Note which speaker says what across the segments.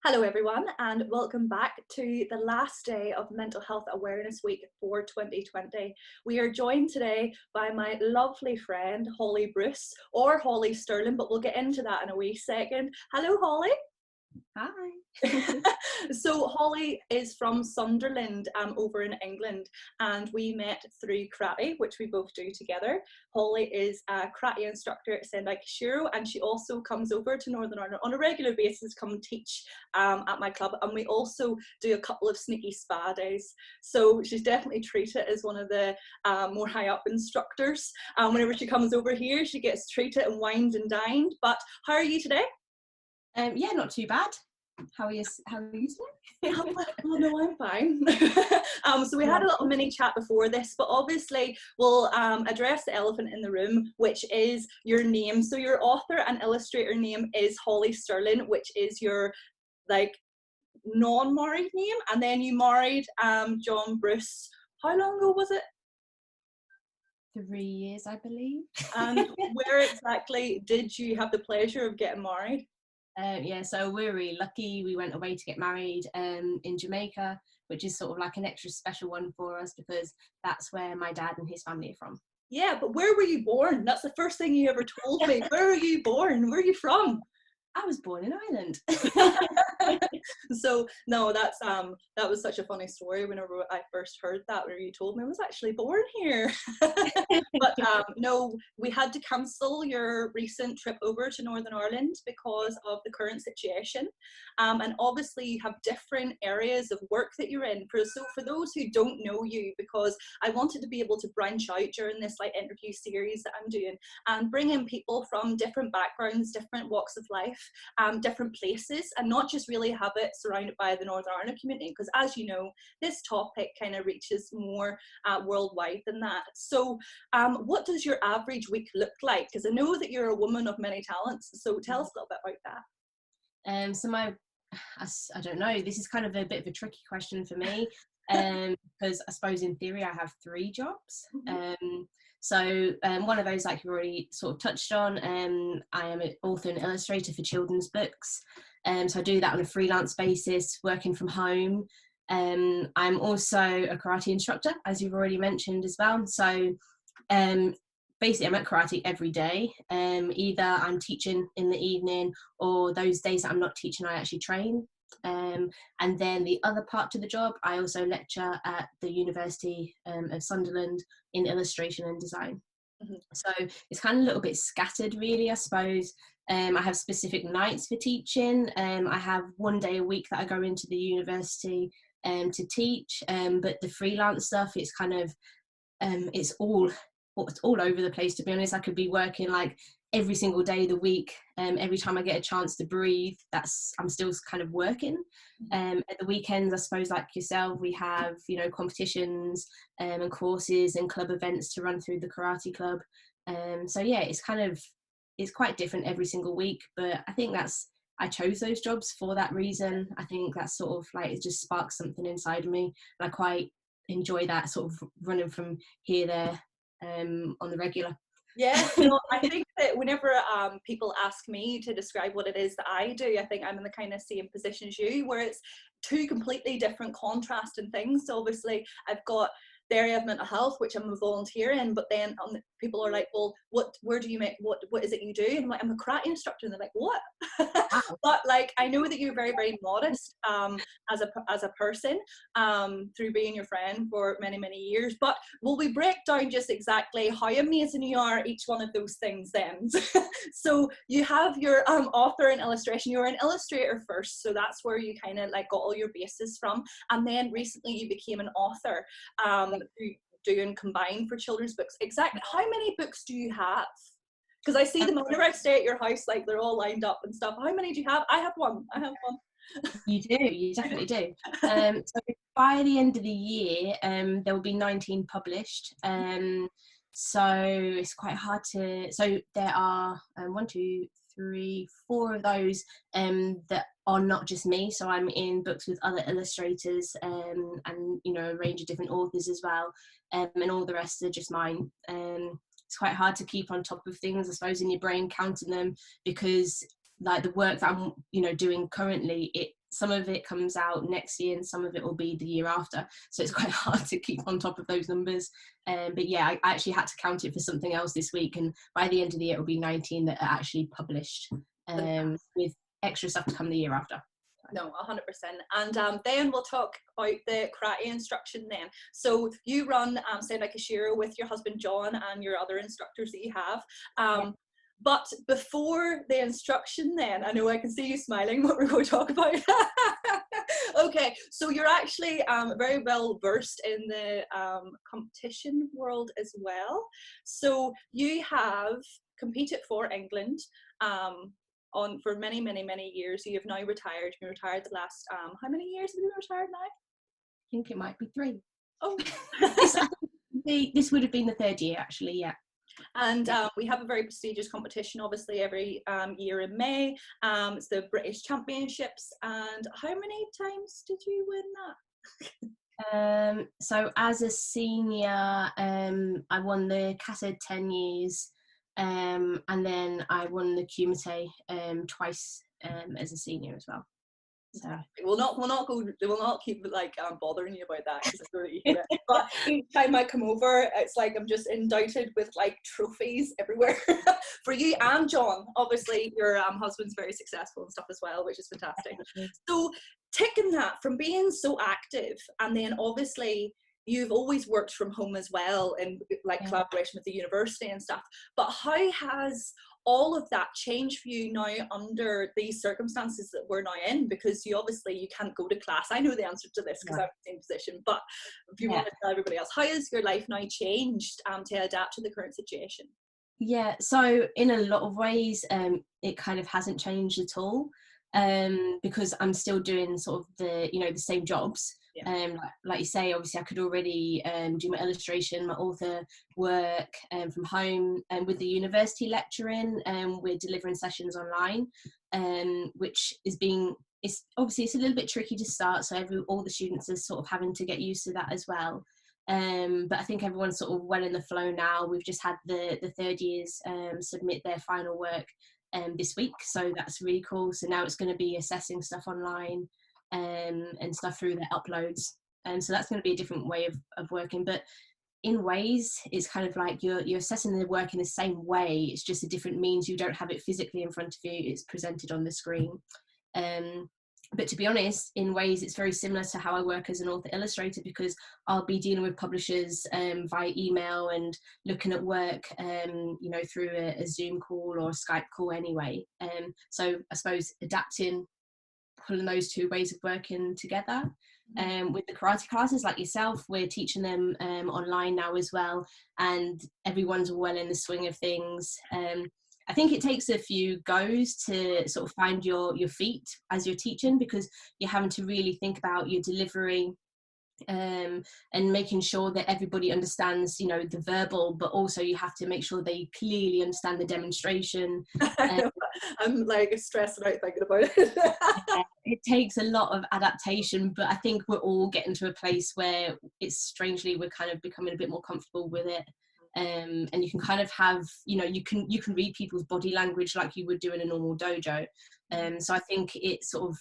Speaker 1: Hello everyone and welcome back to the last day of Mental Health Awareness Week for 2020. We are joined today by my lovely friend Holly Bruce, or Holly Sterling, but we'll get into that in a wee second. Hello Holly.
Speaker 2: Hi.
Speaker 1: So Holly is from Sunderland over in England, and we met through karate, which we both do together. Holly is a karate instructor at Sendai Kishiro, and she also comes over to Northern Ireland on a regular basis, come teach at my club, and we also do a couple of sneaky spa days. So she's definitely treated as one of the more high up instructors. Whenever she comes over here, she gets treated and wined and dined. But how are you today?
Speaker 2: Yeah, not too bad. How are you today?
Speaker 1: Oh no, I'm fine. So we had a little mini chat before this, but obviously we'll address the elephant in the room, which is your name. So your author and illustrator name is Holly Sterling, which is your non-married name, and then you married John Bruce. How long ago was it?
Speaker 2: 3 years, I believe.
Speaker 1: And where exactly did you have the pleasure of getting married?
Speaker 2: Yeah, so we're really lucky. We went away to get married in Jamaica, which is sort of like an extra special one for us because that's where my dad and his family are from.
Speaker 1: Yeah, but where were you born? That's the first thing you ever told me. Where were you born? Where are you from?
Speaker 2: I was born in Ireland.
Speaker 1: So no, that was such a funny story whenever I first heard that, where you told me I was actually born here. But no, we had to cancel your recent trip over to Northern Ireland because of the current situation, and obviously you have different areas of work that you're in. So for those who don't know you, because I wanted to be able to branch out during this interview series that I'm doing and bring in people from different backgrounds, different walks of life, different places, and not just really have it surrounded by the Northern Ireland community, because as you know, this topic kind of reaches more worldwide than that. So what does your average week look like? Because I know that you're a woman of many talents, so tell us a little bit about that.
Speaker 2: So I don't know, this is kind of a bit of a tricky question for me, because I suppose in theory I have 3 jobs. So one of those, like you already sort of touched on, I am an author and illustrator for children's books. So I do that on a freelance basis, working from home. I'm also a karate instructor, as you've already mentioned as well. So basically I'm at karate every day. Either I'm teaching in the evening, or those days that I'm not teaching, I actually train. And then the other part to the job, I also lecture at the University of Sunderland in illustration and design. So it's kind of a little bit scattered, really, I suppose. I have specific nights for teaching. I have 1 day a week that I go into the university to teach, but the freelance stuff, it's kind of it's all over the place, to be honest. I could be working like every single day of the week. Every time I get a chance to breathe, I'm still kind of working. At the weekends, I suppose, like yourself, we have, competitions and courses and club events to run through the karate club. So yeah, it's quite different every single week, but I think I chose those jobs for that reason. I think that's sort of like, it just sparks something inside of me, and I quite enjoy that sort of running from here there on the regular.
Speaker 1: Yeah, no, I think that whenever people ask me to describe what it is that I do, I think I'm in the kind of same position as you, where it's 2 completely different contrasting things. So obviously I've got the area of mental health, which I'm a volunteer in, but then people are like, well, where do you make, what is it you do? And I'm like, I'm a karate instructor. And they're like, what?
Speaker 2: Wow.
Speaker 1: But like, I know that you're very, very modest as a person through being your friend for many, many years. But will we break down just exactly how amazing you are at each one of those things then? So you have your author and illustration. You're an illustrator first, so that's where you kind of like got all your bases from. And then recently you became an author. Doing combined for children's books. Exactly. How many books do you have? Because I see them whenever I stay at your house, like they're all lined up and stuff. How many do you have? I have one.
Speaker 2: You do, you definitely do. So by the end of the year, there will be 19 published. So it's quite hard to, so there are 1, 2, 3, 4 of those that are not just me. So I'm in books with other illustrators and a range of different authors as well, and all the rest are just mine. It's quite hard to keep on top of things, I suppose, in your brain, counting them, because like the work that I'm doing currently, some of it comes out next year and some of it will be the year after, so it's quite hard to keep on top of those numbers. But yeah, I actually had to count it for something else this week, and by the end of the year it will be 19 that are actually published, with extra stuff to come the year after.
Speaker 1: No, 100%. And then we'll talk about the karate instruction then. So you run Sound Like a Shiro with your husband John and your other instructors that you have. But before the instruction then, I know I can see you smiling what we're going to talk about. Okay, so you're actually very well versed in the competition world as well. So you have competed for England for many, many, many years. You have now retired. You've been retired the last, how many years have you been retired now?
Speaker 2: I think it might be 3.
Speaker 1: Oh.
Speaker 2: This would have been the 3rd year actually, yeah.
Speaker 1: And we have a very prestigious competition, obviously, every year in May. It's the British Championships. And how many times did you win
Speaker 2: that? So as a senior, I won the CASA 10 years, and then I won the Kumite twice as a senior as well. So
Speaker 1: we'll not keep like bothering you about that, because I know that you hear it. But each time I come over, it's like I'm just indicted with like trophies everywhere. For you and John, obviously your husband's very successful and stuff as well, which is fantastic. So taking that from being so active, and then obviously you've always worked from home as well, and like collaboration with the university and stuff, but how has all of that changed for you now under these circumstances that we're now in? Because you can't go to class. I know the answer to this because I'm in the same position, but if you want to tell everybody else, how has your life now changed to adapt to the current situation?
Speaker 2: Yeah, so in a lot of ways it kind of hasn't changed at all, because I'm still doing sort of the same jobs. Like you say, obviously I could already do my illustration, my author work from home, and with the university lecturing, we're delivering sessions online, which it's obviously a little bit tricky to start, so all the students are sort of having to get used to that as well. But I think everyone's sort of well in the flow now. We've just had the 3rd years submit their final work this week, so that's really cool. So now it's going to be assessing stuff online and stuff through their uploads, and so that's going to be a different way of working. But in ways it's kind of like you're assessing the work in the same way, it's just a different means. You don't have it physically in front of you, it's presented on the screen. But to be honest, in ways it's very similar to how I work as an author illustrator, because I'll be dealing with publishers via email and looking at work through a Zoom call or a Skype call anyway. So I suppose pulling those 2 ways of working together. With the karate classes, like yourself, we're teaching them online now as well, and everyone's well in the swing of things. I think it takes a few goes to sort of find your feet as you're teaching, because you're having to really think about your delivery and making sure that everybody understands the verbal, but also you have to make sure they clearly understand the demonstration.
Speaker 1: I'm like stressed out thinking about it.
Speaker 2: It takes a lot of adaptation, but I think we're all getting to a place where we're kind of becoming a bit more comfortable with it. And you can kind of have, you can read people's body language like you would do in a normal dojo. So I think it sort of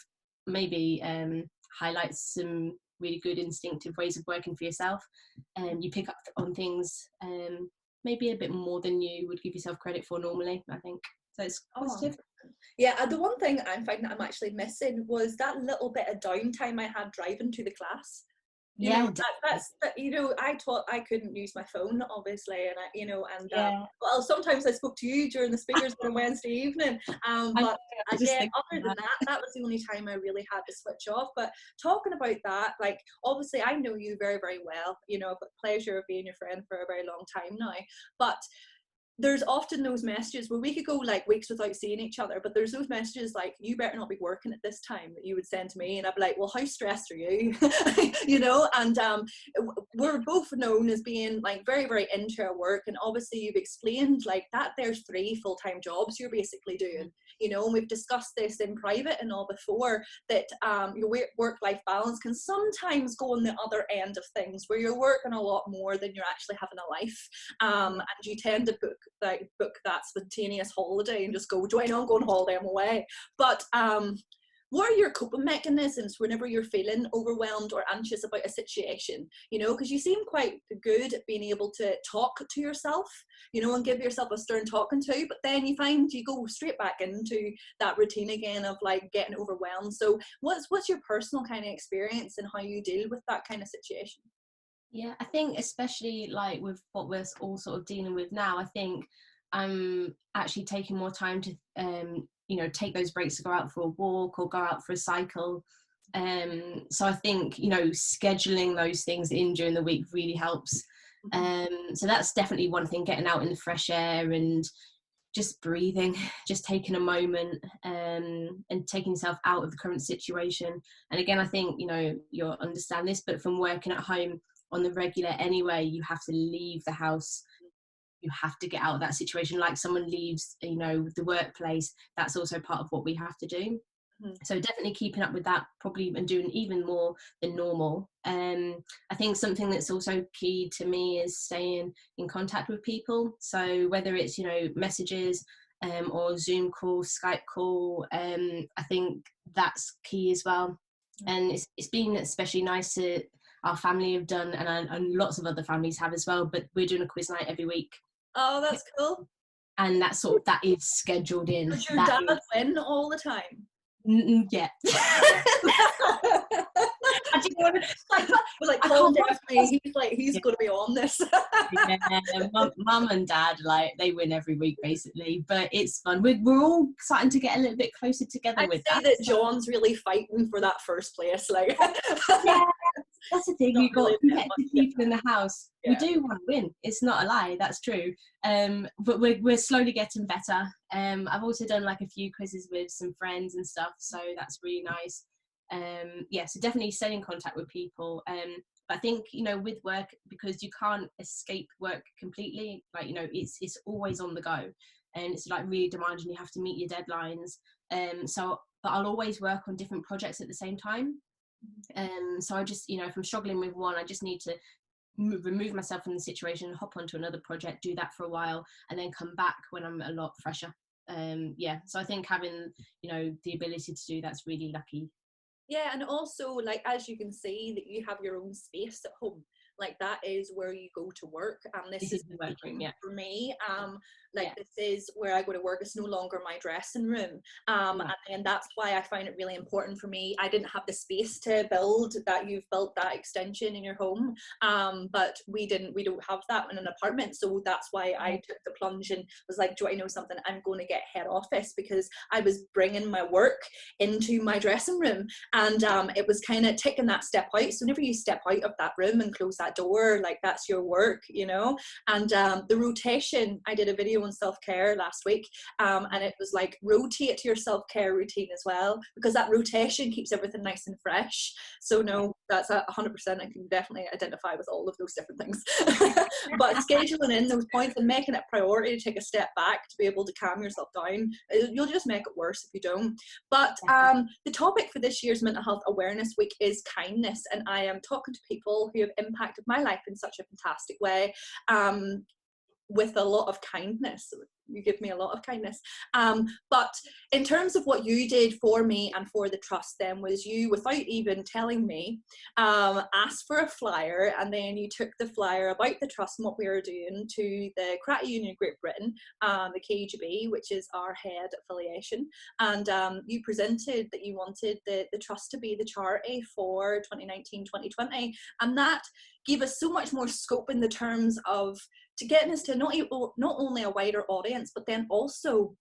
Speaker 2: maybe highlights some really good instinctive ways of working for yourself. You pick up on things maybe a bit more than you would give yourself credit for normally, I think. So it's positive.
Speaker 1: Yeah, the one thing I'm finding I'm actually missing was that little bit of downtime I had driving to the class. I couldn't use my phone, obviously, and well, sometimes I spoke to you during the speakers on a Wednesday evening, but again, other than that was the only time I really had to switch off. But talking about that, like, obviously I know you very, very well, I've got the pleasure of being your friend for a very long time now, but there's often those messages where we could go like weeks without seeing each other, but there's those messages like, you better not be working at this time, that you would send to me, and I'd be like, well, how stressed are you? And we're both known as being like very, very into our work, and obviously you've explained like that there's 3 full-time jobs you're basically doing, and we've discussed this in private and all before, that your work-life balance can sometimes go on the other end of things, where you're working a lot more than you're actually having a life, and you tend to book that spontaneous holiday and just go, do I know I'm going holiday, I'm away. But what are your coping mechanisms whenever you're feeling overwhelmed or anxious about a situation? You know, because you seem quite good at being able to talk to yourself, you know, and give yourself a stern talking to, but then you find you go straight back into that routine again of like getting overwhelmed. So what's your personal kind of experience and how you deal with that kind of situation?
Speaker 2: Yeah, I think especially like with what we're all sort of dealing with now, I think I'm actually taking more time to you know, take those breaks to go out for a walk or go out for a cycle. So I think, you know, scheduling those things in during the week really helps. So that's definitely one thing, getting out in the fresh air and just breathing, just taking a moment, and taking yourself out of the current situation. And again, I think, you know, you'll understand this, but from working at home on the regular anyway, you have to leave the house, you have to get out of that situation, like someone leaves, you know, the workplace. That's also part of what we have to do. So definitely keeping up with that, probably, and doing even more than normal. I think something that's also key to me is staying in contact with people. So whether it's, you know, messages, or Zoom call, Skype call, I think that's key as well. And it's been especially nice to, our family have done, and lots of other families have as well, but we're doing a quiz night every week.
Speaker 1: Oh, that's cool.
Speaker 2: And that sort of, that is scheduled in.
Speaker 1: Does your
Speaker 2: that
Speaker 1: dad
Speaker 2: is,
Speaker 1: win all the time?
Speaker 2: yeah. I didn't want to,
Speaker 1: like Paul definitely, he's going to be on this.
Speaker 2: Yeah, mum and dad, like, they win every week basically, but it's fun. We're all starting to get a little bit closer together.
Speaker 1: I'd
Speaker 2: with
Speaker 1: say that John's really fighting for that first place. Like,
Speaker 2: yeah, that's the thing. You've got
Speaker 1: really
Speaker 2: competitive people in the house.
Speaker 1: Yeah.
Speaker 2: We do want to win. It's not a lie. That's true. But we're slowly getting better. I've also done like a few quizzes with some friends and stuff, so that's really nice. Yeah, so definitely staying in contact with people. But I think, you know, with work, because you can't escape work completely, like, you know, it's always on the go, and it's like really demanding. You have to meet your deadlines. So, but I'll always work on different projects at the same time. So I just, you know, if I'm struggling with one, I just need to remove myself from the situation, hop onto another project, do that for a while, and then come back when I'm a lot fresher. Yeah, so I think having, you know, the ability to do that's really lucky.
Speaker 1: Yeah, and also, like, as you can see, that you have your own space at home. Like, that is where you go to work, and this is
Speaker 2: the workroom, yeah.
Speaker 1: for me. This is where I go to work. It's no longer my dressing room, and that's why I find it really important for me. I didn't have the space to build that. You've built that extension in your home, but we don't have that in an apartment. So that's why I took the plunge and was like, do I know something? I'm going to get head office, because I was bringing my work into my dressing room. And it was kind of taking that step out. So whenever you step out of that room and close that door, like, that's your work, you know. And the rotation, I did a video on self-care last week, and it was like, rotate your self-care routine as well, because that rotation keeps everything nice and fresh. So no, that's 100%. I can definitely identify with all of those different things. But scheduling in those points and making it a priority to take a step back to be able to calm yourself down, you'll just make it worse if you don't. But the topic for this year's Mental Health Awareness Week is kindness, and I am talking to people who have impacted my life in such a fantastic way, with a lot of kindness. You give me a lot of kindness. But in terms of what you did for me and for the trust, then, was you, without even telling me, asked for a flyer, and then you took the flyer about the trust and what we were doing to the Karate Union of Great Britain, the KGB, which is our head affiliation, and you presented that you wanted the trust to be the charity for 2019-2020, and that gave us so much more scope in the terms of to getting us to not only a wider audience, but then also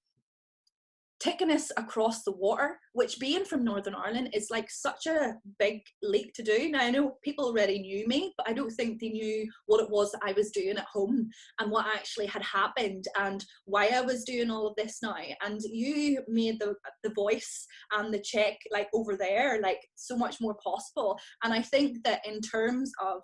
Speaker 1: taking us across the water, which, being from Northern Ireland, is like such a big leap to do. Now, I know people already knew me, but I don't think they knew what it was that I was doing at home and what actually had happened and why I was doing all of this now. And you made the voice and the check, like, over there, like, so much more possible. And I think that in terms of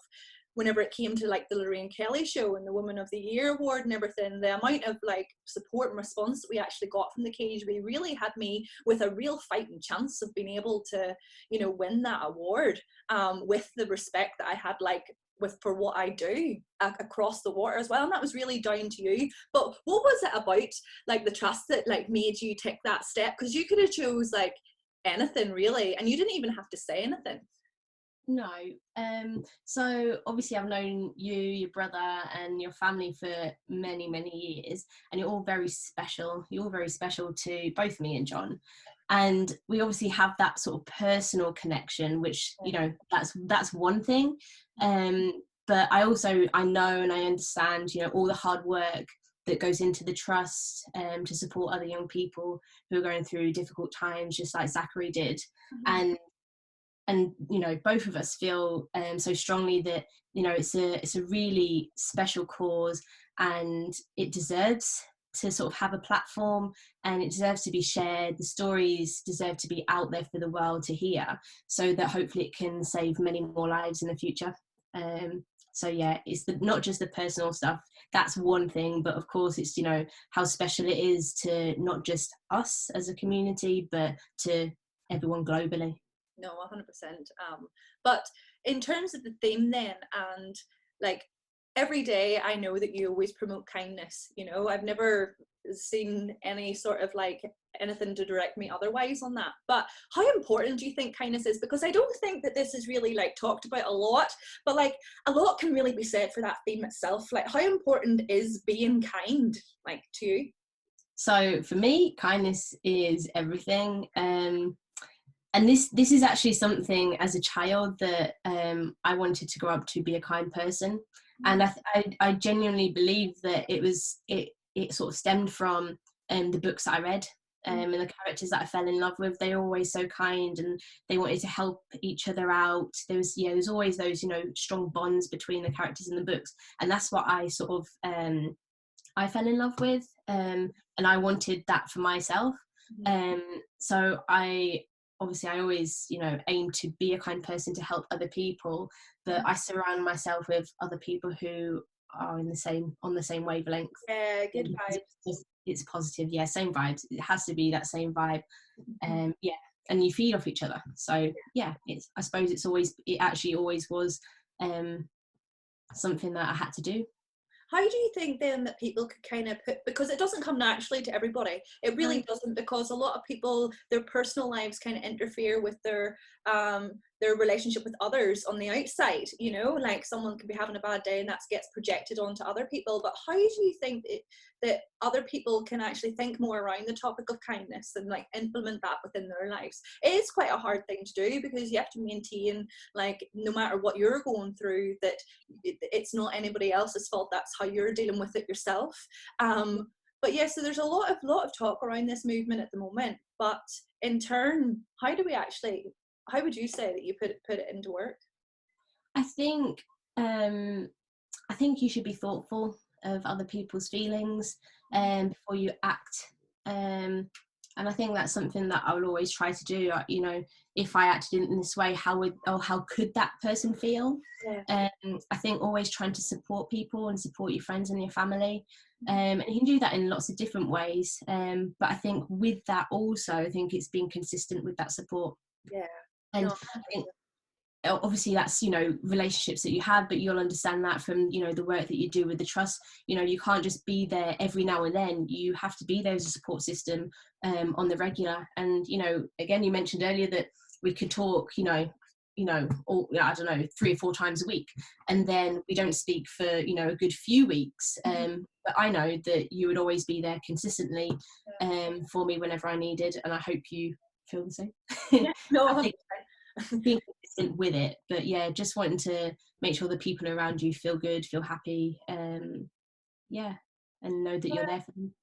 Speaker 1: whenever it came to, like, the Lorraine Kelly show and the Woman of the Year award and everything, the amount of, like, support and response that we actually got from the KGB really had me with a real fighting chance of being able to, you know, win that award, with the respect that I had, like, for what I do across the water as well. And that was really down to you. But what was it about, like, the trust that, like, made you take that step? Because you could have chose, like, anything really, and you didn't even have to say anything.
Speaker 2: No. So obviously I've known you, your brother and your family for many, many years, and you're all very special. You're all very special to both me and John. And we obviously have that sort of personal connection, which, you know, that's one thing. But I know and I understand, you know, all the hard work that goes into the trust to support other young people who are going through difficult times, just like Zachary did.
Speaker 1: Mm-hmm.
Speaker 2: And you know, both of us feel so strongly that, you know, it's a really special cause, and it deserves to sort of have a platform, and it deserves to be shared. The stories deserve to be out there for the world to hear, so that hopefully it can save many more lives in the future. So yeah, it's not just the personal stuff, that's one thing, but of course it's, you know, how special it is to not just us as a community, but to everyone globally.
Speaker 1: No, 100%. But in terms of the theme then, and like every day I know that you always promote kindness, you know, I've never seen any sort of like anything to direct me otherwise on that. But how important do you think kindness is? Because I don't think that this is really like talked about a lot, but like a lot can really be said for that theme itself. Like, how important is being kind, like, to you?
Speaker 2: So for me, kindness is everything. And this is actually something as a child that I wanted to grow up to be a kind person, and I genuinely believe that it sort of stemmed from the books that I read, and the characters that I fell in love with. They were always so kind, and they wanted to help each other out. There's always those, you know, strong bonds between the characters in the books, and that's what I sort of I fell in love with, and I wanted that for myself. So I always, you know, aim to be a kind person to help other people, but I surround myself with other people who are on the same wavelength.
Speaker 1: Yeah, good vibes.
Speaker 2: It's positive, yeah, same vibes. It has to be that same vibe. Yeah, and you feed off each other. So yeah, I suppose it actually always was something that I had to do.
Speaker 1: How do you think then that people could kind of put, because it doesn't come naturally to everybody, it really doesn't, because a lot of people, their personal lives kind of interfere with their relationship with others on the outside, you know, like someone could be having a bad day and that gets projected onto other people. But how do you think that other people can actually think more around the topic of kindness and like implement that within their lives? It is quite a hard thing to do, because you have to maintain, like, no matter what you're going through, that it's not anybody else's fault, that's how you're dealing with it yourself. But yeah, so there's a lot of talk around this movement at the moment, but in turn, how would you say that you put it into work?
Speaker 2: I think you should be thoughtful of other people's feelings before you act. And I think that's something that I will always try to do. You know, if I acted in this way, how could that person feel?
Speaker 1: Yeah.
Speaker 2: I think always trying to support people and support your friends and your family. And you can do that in lots of different ways. But I think with that also, I think it's being consistent with that support.
Speaker 1: Yeah.
Speaker 2: And
Speaker 1: No,
Speaker 2: I think obviously that's, you know, relationships that you have, but you'll understand that from, you know, the work that you do with the trust. You know, you can't just be there every now and then. You have to be there as a support system on the regular. And, you know, again, you mentioned earlier that we could talk, all, I don't know, 3 or 4 times a week, and then we don't speak for, you know, a good few weeks. But I know that you would always be there consistently for me whenever I needed, and I hope you feel the same.
Speaker 1: yeah, no,
Speaker 2: I think being consistent with it, but yeah, just wanting to make sure the people around you feel good, feel happy, yeah, and know that you're there for them.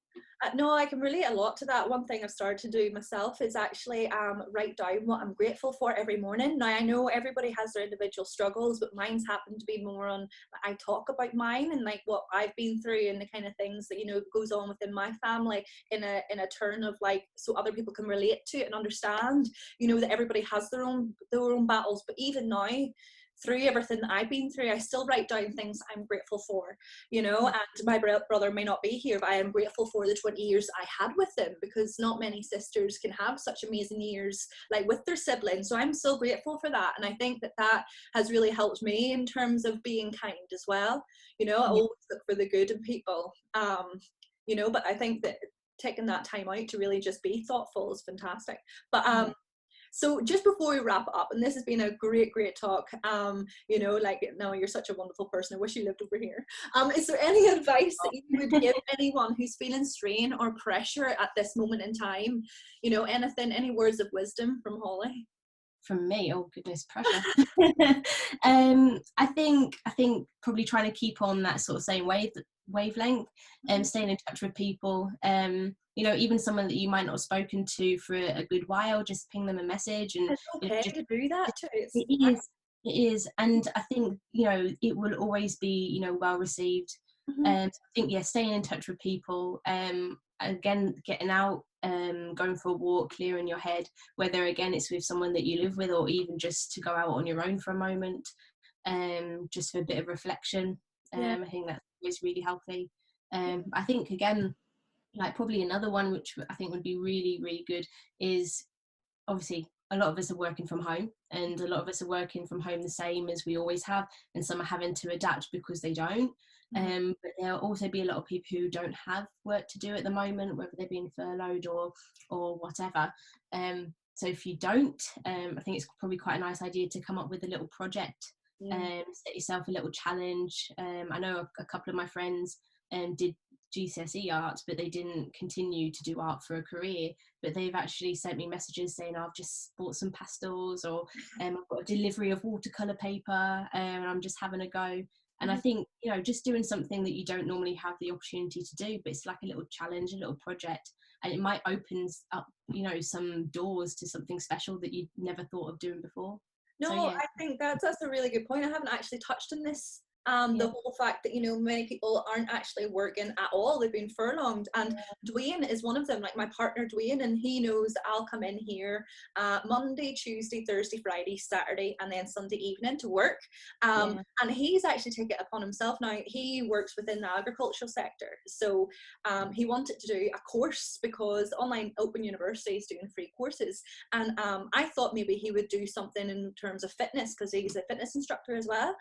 Speaker 1: No, I can relate a lot to that. One thing I've started to do myself is actually write down what I'm grateful for every morning. Now, I know everybody has their individual struggles, but mine's happened to be more on, I talk about mine and like what I've been through and the kind of things that, you know, goes on within my family in a turn of like, so other people can relate to it and understand, you know, that everybody has their own battles. But even now, through everything that I've been through, I still write down things I'm grateful for, you know. And my brother may not be here, but I am grateful for the 20 years I had with him, because not many sisters can have such amazing years like with their siblings. So I'm so grateful for that, and I think that has really helped me in terms of being kind as well, you know. I always look for the good in people, you know, but I think that taking that time out to really just be thoughtful is fantastic. But So just before we wrap up, and this has been a great talk, you know, like, no, you're such a wonderful person, I wish you lived over here. Is there any advice that you would give anyone who's feeling strain or pressure at this moment in time? You know, anything, any words of wisdom from Holly?
Speaker 2: From me, oh goodness, pressure. I think probably trying to keep on that sort of same wavelength, and staying in touch with people, you know, even someone that you might not have spoken to for a good while, just ping them a message. And
Speaker 1: It's okay to do that too.
Speaker 2: it is, and I think, you know, it will always be, you know, well received. I think, yeah, staying in touch with people, again, getting out, going for a walk, clearing your head, whether again it's with someone that you live with, or even just to go out on your own for a moment, just for a bit of reflection. I think that's always really healthy. I think, again, like probably another one which I think would be really good is, obviously a lot of us are working from home, and a lot of us are working from home the same as we always have, and some are having to adapt because they don't. But there'll also be a lot of people who don't have work to do at the moment, whether they're being furloughed or whatever. So if you don't, I think it's probably quite a nice idea to come up with a little project, set yourself a little challenge. I know a couple of my friends did GCSE art, but they didn't continue to do art for a career, but they've actually sent me messages saying, I've just bought some pastels, or I've got a delivery of watercolor paper, and I'm just having a go. And I think, you know, just doing something that you don't normally have the opportunity to do, but it's like a little challenge, a little project, and it might open up, you know, some doors to something special that you never thought of doing before.
Speaker 1: No,
Speaker 2: So, yeah.
Speaker 1: I think that's a really good point. I haven't actually touched on this. The whole fact that, you know, many people aren't actually working at all, they've been furlonged, and Dwayne is one of them, like my partner Dwayne, and he knows that I'll come in here Monday, Tuesday, Thursday, Friday, Saturday, and then Sunday evening to work, and he's actually taken it upon himself now. He works within the agricultural sector, so he wanted to do a course because online open university is doing free courses, and I thought maybe he would do something in terms of fitness, because he's a fitness instructor as well,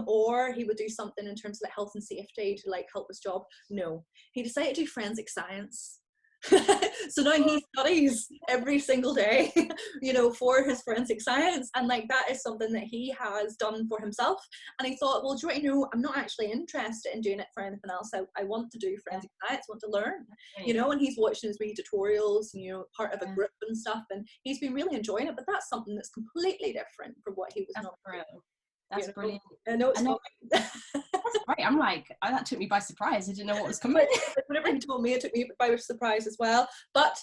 Speaker 1: or he would do something in terms of like health and safety to like help his job. No, he decided to do forensic science. So now he studies every single day, you know, for his forensic science, and like that is something that he has done for himself. And he thought, well, do you know, I'm not actually interested in doing it for anything else. I want to do forensic science, want to learn, you know. And he's watching his wee tutorials, and, you know, part of a group and stuff, and he's been really enjoying it. But that's something that's completely different from what he was not.
Speaker 2: That's brilliant.
Speaker 1: I know it's
Speaker 2: that's great. I'm like, that took me by surprise. I didn't know what was coming.
Speaker 1: Whenever he told me, it took me by surprise as well. But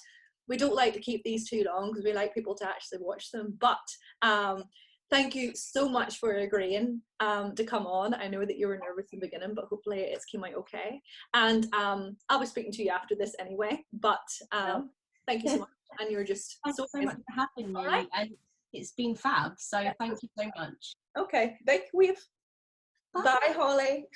Speaker 1: we don't like to keep these too long because we like people to actually watch them. But thank you so much for agreeing to come on. I know that you were nervous in the beginning, but hopefully it's came out okay. And I'll be speaking to you after this anyway. But thank you so much. And you're just
Speaker 2: so much for having me.
Speaker 1: Right.
Speaker 2: And it's been fab. So thank you so much.
Speaker 1: Okay. Thank you. Bye, Holly.